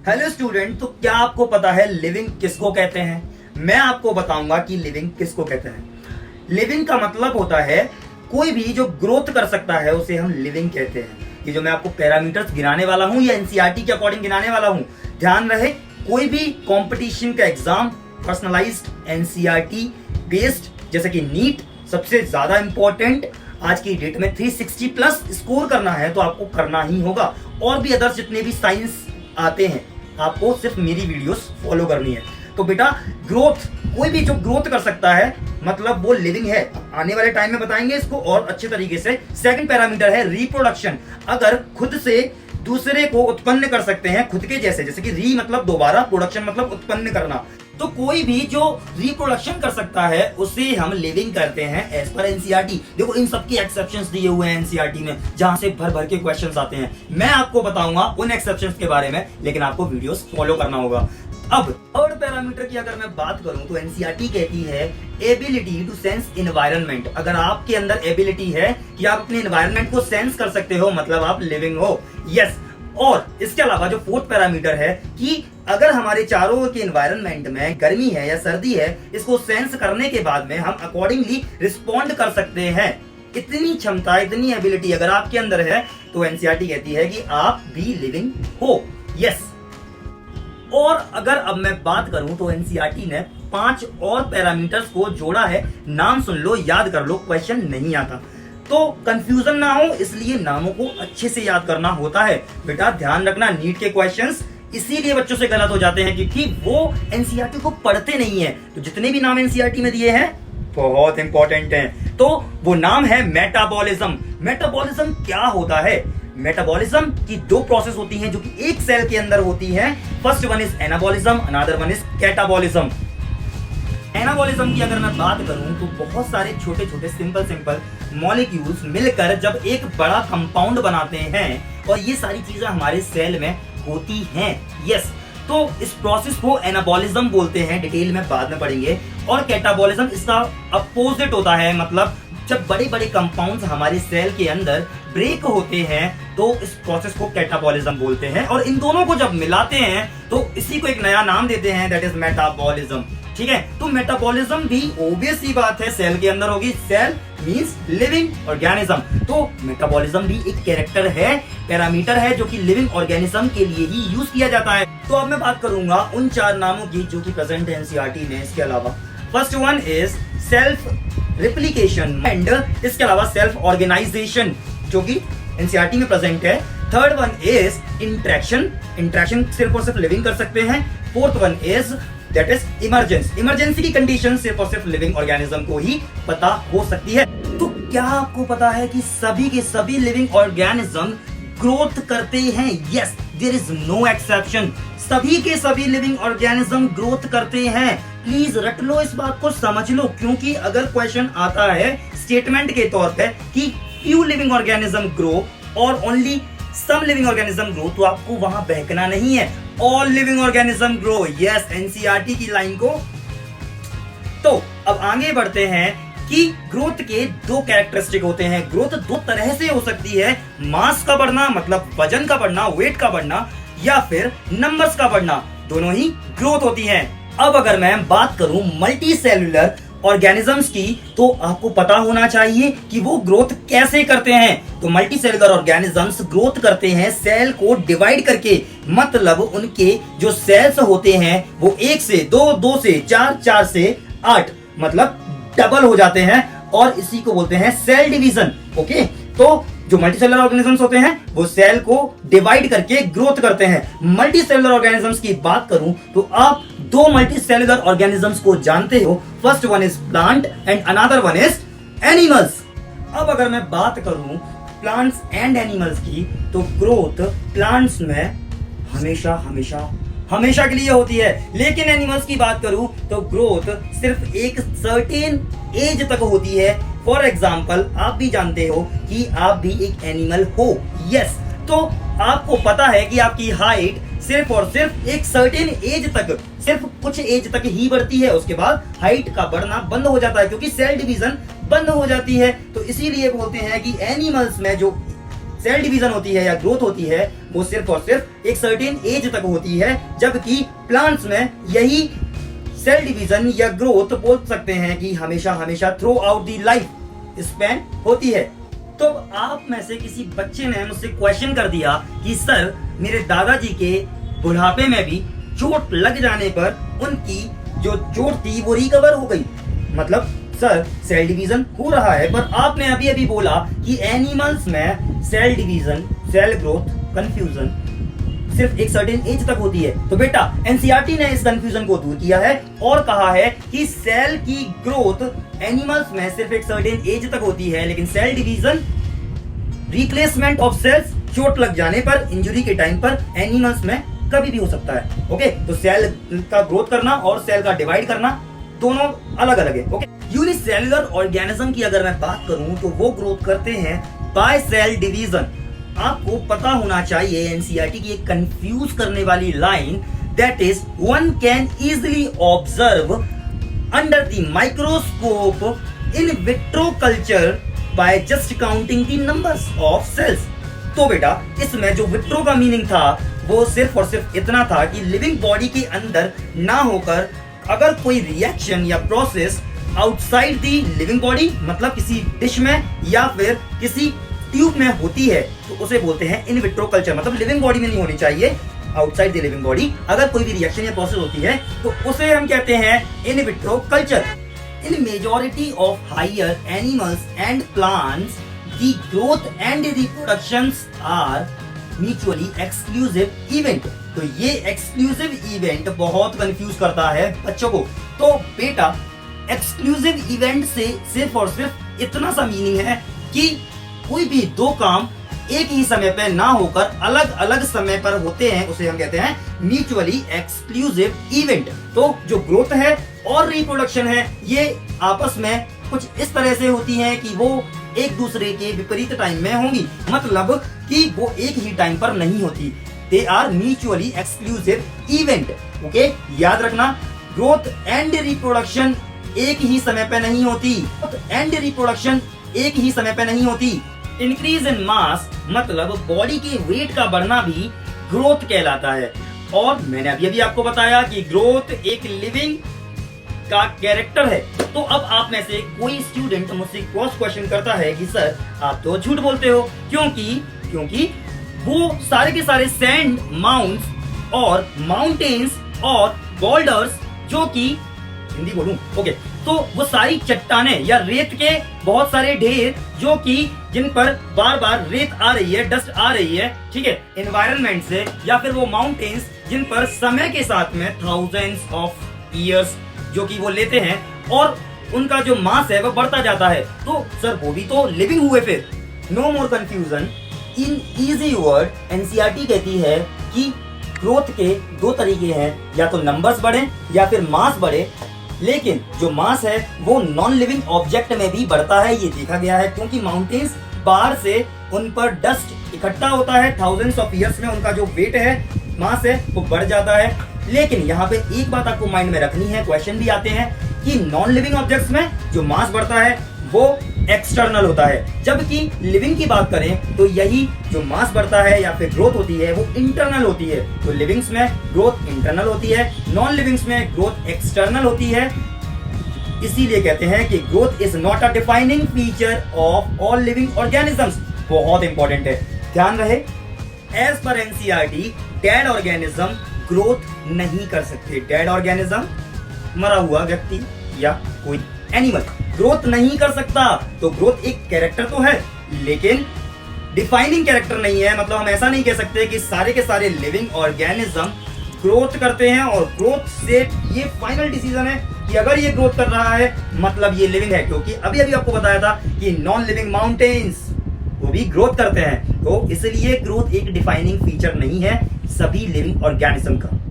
Hello student, तो क्या आपको पता है लिविंग किसको कहते हैं? मैं आपको बताऊंगा कि लिविंग किसको कहते हैं। लिविंग का मतलब होता है कोई भी जो ग्रोथ कर सकता है उसे हम लिविंग कहते हैं। ये जो मैं आपको पैरामीटर्स गिनाने वाला हूं या एनसीईआरटी के अकॉर्डिंग गिनाने वाला हूं, ध्यान रहे कोई भी कंपटीशन का एग्जाम पर्सनलाइज्ड एनसीईआरटी बेस्ड जैसे कि नीट सबसे ज्यादा इंपॉर्टेंट आज की डेट में 360 प्लस स्कोर करना है तो आपको करना ही होगा। और भी अदर्स जितने भी साइंस आते हैं आपको सिर्फ मेरी वीडियोस फॉलो करनी है। तो बेटा ग्रोथ, कोई भी जो ग्रोथ कर सकता है मतलब वो लिविंग है। आने वाले टाइम में बताएंगे इसको और अच्छे तरीके से। सेकंड पैरामीटर है रिप्रोडक्शन। अगर खुद से दूसरे को उत्पन्न कर सकते हैं खुद के जैसे कि री मतलब दोबारा, प्रोडक्शन मतलब उत्पन्न करना, तो कोई भी जो रिप्रोडक्शन कर सकता है उसे हम लिविंग करते हैं एज पर एनसीईआरटी। देखो इन सबके एक्सेप्शंस दिए हुए हैं एनसीईआरटी में जहां से भर भर के क्वेश्चंस आते हैं। मैं आपको बताऊंगा उन एक्सेप्शंस के बारे में, लेकिन आपको वीडियोस फॉलो करना होगा। अब थर्ड पैरामीटर की अगर मैं बात करूं तो एनसीईआरटी कहती है एबिलिटी टू सेंस एनवायरनमेंट। अगर आपके अंदर एबिलिटी है कि आप अपने एनवायरनमेंट को सेंस कर सकते हो मतलब आप लिविंग हो। यस। और इसके अलावा जो फोर्थ पैरामीटर है कि अगर हमारे चारों ओर के एनवायरनमेंट में गर्मी है या सर्दी है, इसको सेंस करने के बाद में हम अकॉर्डिंगली रिस्पॉन्ड कर सकते हैं। इतनी क्षमता, इतनी एबिलिटी अगर आपके अंदर है तो एनसीईआरटी कहती है कि आप भी लिविंग हो। यस। और अगर अब मैं बात करूं तो एनसीईआरटी ने 5 और पैरामीटर्स को जोड़ा है। नाम सुन लो, याद कर लो, क्वेश्चन नहीं आता तो कंफ्यूजन ना हो, इसलिए नामों को अच्छे से याद करना होता है। बेटा ध्यान रखना, नीट के क्वेश्चंस इसीलिए बच्चों से गलत हो जाते हैं क्योंकि वो एनसीईआरटी को पढ़ते नहीं है। तो जितने भी नाम एनसीईआरटी में दिए हैं बहुत इंपॉर्टेंट हैं। तो वो नाम है मेटाबॉलिज्म। मेटाबॉलिज्म क्या होता है? मेटाबॉलिज्म की 2 प्रोसेस होती हैं जो कि एक सेल के अंदर होती हैं। First one is anabolism, another one is catabolism. Anabolism की अगर मैं बात करूं तो बहुत सारे छोटे छोटे सिंपल मॉलिक्यूल्स मिलकर जब एक बड़ा कंपाउंड बनाते हैं और ये सारी चीजें हमारे सेल में होती हैं। यस। तो इस प्रोसेस को एनाबॉलिज्म बोलते हैं, डिटेल में बाद में पढ़ेंगे। और कैटाबॉलिज्म इसका अपोजिट होता है, मतलब जब बड़े बड़े कंपाउंड्स हमारे सेल के अंदर ब्रेक होते हैं तो इस प्रोसेस को कैटाबॉलिज्म बोलते हैं। और इन दोनों को जब मिलाते हैं तो इसी को एक नया नाम देते हैं, दैट इज मेटाबॉलिज्म। ठीक है। तो मेटाबॉलिज्म भी ऑब्वियस सी बात है सेल के अंदर होगी। Cell means living organism. तो मेटाबॉलिज्म भी एक कैरेक्टर है, पैरामीटर है जो कि लिविंग ऑर्गेनिज्म के लिए ही यूज किया जाता है। तो अब मैं बात करूंगा उन 4 नामों की जो कि प्रेजेंट है एनसीईआरटी में। इसके अलावा first one is self replication and इसके अलावा सेल्फ ऑर्गेनाइजेशन जो कि एनसीईआरटी में प्रेजेंट है। Third one is interaction. Interaction सिर्फ और सिर्फ लिविंग कर सकते हैं। Fourth one is that is emergence. Emergency की कंडीशन सिर्फ और सिर्फ लिविंग ऑर्गेनिज्म को ही पता हो सकती है। तो क्या आपको पता है कि सभी के सभी लिविंग ऑर्गेनिज्म ग्रोथ करते हैं? Yes, there is no exception. सभी के सभी लिविंग ऑर्गेनिज्म ग्रोथ करते हैं। प्लीज रट लो, इस बात को समझ लो, क्योंकि अगर क्वेश्चन आता है स्टेटमेंट के तौर पे कि फ्यू लिविंग ऑर्गेनिज्म ग्रो और only some living organism grow, तो आपको वहां बहकना नहीं है। All living organism grow. Yes, NCERT की लाइन को। तो अब आगे बढ़ते हैं कि ग्रोथ के 2 कैरेक्टरिस्टिक होते हैं। ग्रोथ 2 तरह से हो सकती है, मास का बढ़ना मतलब वजन का बढ़ना, वेट का बढ़ना, या फिर नंबर्स का बढ़ना, दोनों ही ग्रोथ होती हैं। अब अगर मैं बात करूं मल्टी सेल्यूलर ऑर्गेनिजम्स की तो आपको पता होना चाहिए कि वो ग्रोथ कैसे करते हैं। तो मल्टी सेलुलर ऑर्गेनिजम्स ग्रोथ करते हैं सेल को डिवाइड करके, मतलब उनके जो सेल्स होते हैं वो 1 से 2, 2 से 4, 4 से 8 मतलब डबल हो जाते हैं और इसी को बोलते हैं सेल डिवीजन। ओके। तो जो मल्टी सेलुलर ऑर्गेनिजम्स होते हैं वो सेल को डिवाइड करके ग्रोथ करते हैं। मल्टी सेलुलर ऑर्गेनिजम्स की बात करूं तो आप 2 मल्टी सेलुलर ऑर्गेनिजम्स को जानते हो। First one is plant and another one is animals. अब अगर मैं बात करूं प्लांट्स एंड एनिमल्स की तो ग्रोथ प्लांट्स में हमेशा के लिए होती है, लेकिन एनिमल्स की बात करूं तो ग्रोथ सिर्फ एक सर्टेन एज तक होती है। फॉर एग्जाम्पल आप भी जानते हो कि आप भी एक एनिमल हो। यस। तो आपको पता है कि आपकी हाइट सिर्फ और सिर्फ एक सर्टेन एज तक, सिर्फ कुछ एज तक ही बढ़ती है, उसके बाद हाइट का बढ़ना बंद हो जाता है क्योंकि सेल डिवीजन बंद हो जाती है। तो इसीलिए बोलते हैं कि एनिमल्स में जो सेल डिवीजन होती है या ग्रोथ होती है वो सिर्फ और सिर्फ एक सर्टेन एज तक होती है, जबकि प्लांट्स में यही सेल डिवीजन या ग्रोथ बोल सकते हैं कि हमेशा हमेशा through out the life span होती है। तो आप में से किसी बच्चे ने मुझसे क्वेश्चन कर दिया कि सर मेरे दादाजी के बुढ़ापे में भी चोट लग जाने पर उनकी जो चोट थी वो रिकवर हो गई, मतलब सर सेल डिवीजन हो रहा है, पर आपने अभी अभी बोला कि एनिमल्स में cell division, cell growth, confusion सिर्फ एक सर्टेन एज तक होती है। तो बेटा एनसीईआरटी ने इस कंफ्यूजन को दूर किया है और कहा है कि सेल की ग्रोथ एनिमल्स में सिर्फ एक सर्टेन एज तक होती है, लेकिन cell division, replacement of cells चोट लग जाने पर, इंजरी के टाइम पर एनिमल्स में कभी भी हो सकता है। ओके, तो सेल का ग्रोथ करना और सेल का डिवाइड करना दोनों अलग अलग है। ओके, यूनिसेल्युलर ऑर्गेनिज्म की अगर मैं बात करूं तो वो ग्रोथ करते हैं बाय सेल डिवीजन। आपको पता होना चाहिए एनसीईआरटी की एक कंफ्यूज करने वाली line, that is one can easily observe under the microscope in vitro culture by just counting the numbers of cells. तो बेटा इसमें जो विट्रो का मीनिंग था वो सिर्फ और सिर्फ इतना था कि लिविंग बॉडी के अंदर ना होकर अगर कोई रिएक्शन या process outside the living body, मतलब किसी डिश में या फिर किसी ट्यूब में होती है, तो उसे बोलते हैं इन विट्रो कल्चर, मतलब लिविंग बॉडी में नहीं होनी चाहिए, आउटसाइड द लिविंग बॉडी अगर कोई भी रिएक्शन या प्रोसेस होती है तो उसे हम कहते हैं in vitro culture. In majority of higher animals and plants the growth and reproductions are mutually exclusive event. तो ये एक्सक्लूसिव इवेंट बहुत कंफ्यूज करता है बच्चों को। तो बेटा एक्सक्लूसिव इवेंट से सिर्फ और सिर्फ इतना सा मीनिंग है कि कोई भी दो काम एक ही समय पे ना होकर अलग अलग समय पर होते हैं, उसे हम कहते हैं म्यूचुअली एक्सक्लूसिव इवेंट। तो जो ग्रोथ है और रिप्रोडक्शन है ये आपस में कुछ इस तरह से होती हैं कि वो एक दूसरे के विपरीत टाइम में होंगी, मतलब कि वो एक ही टाइम पर नहीं होती। They are mutually exclusive event. Okay, याद रखना ग्रोथ एंड रिप्रोडक्शन एक ही समय पे नहीं होती, एंड रिप्रोडक्शन एक ही समय पे नहीं होती। इंक्रीज इन मास मतलब बॉडी के वेट का बढ़ना भी ग्रोथ कहलाता है। और मैंने अभी अभी आपको बताया कि ग्रोथ एक लिविंग का कैरेक्टर है। तो अब आप में से कोई स्टूडेंट मुझसे क्रॉस क्वेश्चन करता है कि सर आप तो झूठ बोलते हो, क्योंकि वो सारे के सारे सैंड माउंट्स और माउंटेन्स और बोल्डर्स, जो कि हिंदी बोलूं, ओके, तो वो सारी चट्टाने या रेत के बहुत सारे ढेर जो कि जिन पर बार बार रेत आ रही है, डस्ट आ रही है, ठीक है, एनवायरनमेंट से, या फिर वो माउंटेन्स जिन पर समय के साथ में थाउजेंड्स ऑफ ईयर्स जो कि वो लेते हैं और उनका जो मास है वो बढ़ता जाता है। तो सर वो भी तो लिविंग हुए फिर। No more confusion, in easy word NCERT कहती है कि ग्रोथ के दो तरीके हैं, या तो नंबर्स बढ़े या फिर मास बढ़े, लेकिन जो मास है वो नॉन लिविंग ऑब्जेक्ट में भी बढ़ता है, ये देखा गया है, क्योंकि माउंटेन्स बाहर से उन पर डस्ट इकट्ठा होता है, थाउजेंड्स ऑफ ईयर्स में उनका जो वेट है, मास है, वो बढ़ जाता है। लेकिन यहाँ पे एक बात आपको माइंड में रखनी है, क्वेश्चन भी आते हैं कि नॉन लिविंग ऑब्जेक्ट्स में जो मास बढ़ता है वो एक्सटर्नल होता है, जबकि लिविंग की बात करें तो यही जो मास बढ़ता है या फिर ग्रोथ होती है वो इंटरनल होती है। तो लिविंग्स में ग्रोथ इंटरनल होती है, नॉन लिविंग्स में ग्रोथ एक्सटर्नल होती है। इसीलिए कहते हैं कि growth is not a defining feature of all living organisms. बहुत इंपॉर्टेंट है, ध्यान रहे। As per NCERT dead organism growth नहीं कर सकते। डेड ऑर्गेनिज्म, मरा हुआ व्यक्ति या कोई एनिमल ग्रोथ नहीं कर सकता। तो ग्रोथ एक कैरेक्टर तो है लेकिन डिफाइनिंग कैरेक्टर नहीं है। मतलब हम ऐसा नहीं कह सकते कि सारे के सारे लिविंग ऑर्गेनिज्म ग्रोथ करते हैं और ग्रोथ से ये फाइनल डिसीजन है कि अगर ये ग्रोथ कर रहा है मतलब ये लिविंग है, क्योंकि अभी अभी आपको बताया था कि नॉन लिविंग माउंटेन्स वो भी ग्रोथ करते हैं। तो इसलिए ग्रोथ एक डिफाइनिंग फीचर नहीं है सभी लिविंग ऑर्गेनिज्म का।